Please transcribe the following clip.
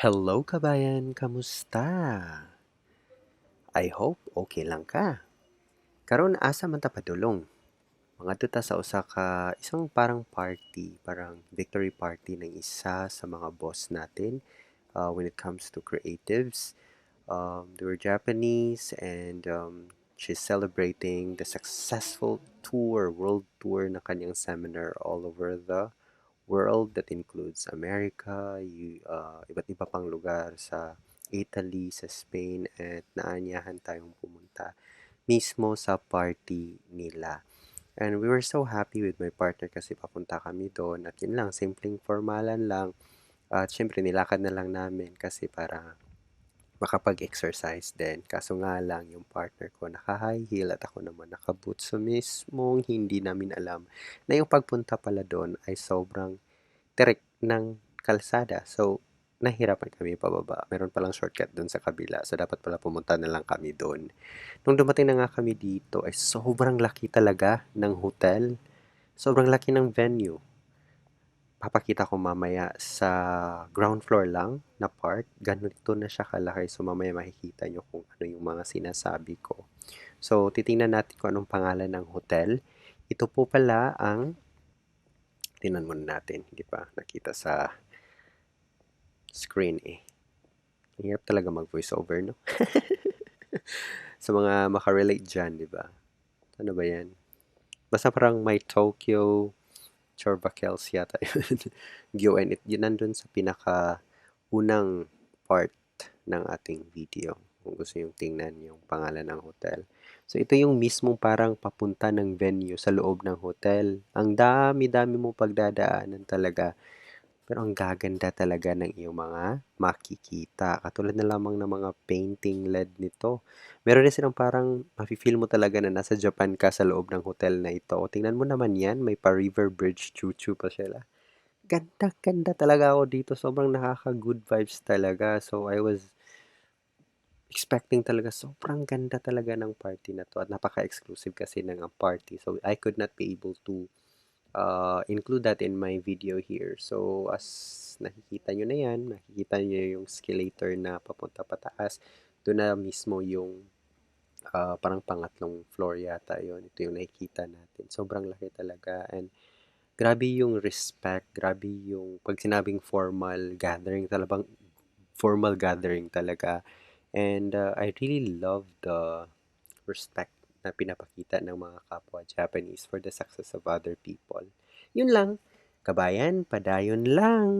Hello kabayan, kamusta? I hope okay lang ka. Karon asa man ta padulong? Mga ta sa usa ka isang parang party, parang victory party ng isa sa mga boss natin when it comes to creatives. They were Japanese and she's celebrating the successful world tour na kanyang seminar all over the world that includes America, iba't iba pang lugar sa Italy, sa Spain, at naanyahan tayong pumunta mismo sa party nila. And we were so happy with my partner kasi papunta kami doon at yun lang, simpleng formalan lang. At syempre nilakad na lang namin kasi para makapag-exercise din. Kaso nga lang yung partner ko naka-high heel at ako naman naka-boots. So mismong hindi namin alam na yung pagpunta pala doon ay sobrang tirik ng kalsada. So, nahirapan kami pababa. Meron palang shortcut doon sa kabila. So, dapat pala pumunta na lang kami doon. Nung dumating na nga kami dito, ay sobrang laki talaga ng hotel. Sobrang laki ng venue. Papakita ko mamaya sa ground floor lang na part. Ganito na siya kalaki. So, mamaya makikita nyo kung ano yung mga sinasabi ko. So, titingnan natin kung anong pangalan ng hotel. Ito po pala ang tingnan muna natin. Hindi pa nakita sa screen eh. Ang hirap talaga mag-voice over, no? Sa mga makarelate dyan, di ba? Ano ba yan? Basta parang may Tokyo, Chorbakels yata yun. Gyoen. Yun nandun sa pinaka unang part ng ating video. Kung gusto yung tingnan yung pangalan ng hotel. So, ito yung mismong parang papunta ng venue sa loob ng hotel. Ang dami-dami mo pagdadaanan talaga. Pero ang gaganda talaga ng iyong mga makikita. Katulad na lamang ng mga painting LED nito. Meron din silang parang mafe-feel mo talaga na nasa Japan ka sa loob ng hotel na ito. O tingnan mo naman yan, may pa river bridge chuchu pa sila. Ganda-ganda talaga ako dito. Sobrang nakaka-good vibes talaga. So I was expecting talaga sobrang ganda talaga ng party na to at napaka-exclusive kasi ng party. So I could not be able to include that in my video here. So, as nakikita nyo na yan, nakikita nyo yung escalator na papunta pataas. Doon na mismo yung parang pangatlong floor yata yon. Ito yung nakikita natin. Sobrang laki talaga. And grabe yung respect, grabe yung pag sinabing formal gathering talaga. And I really love the respect na pinapakita ng mga kapwa Japanese for the success of other people. Yun lang. Kabayan, padayon lang.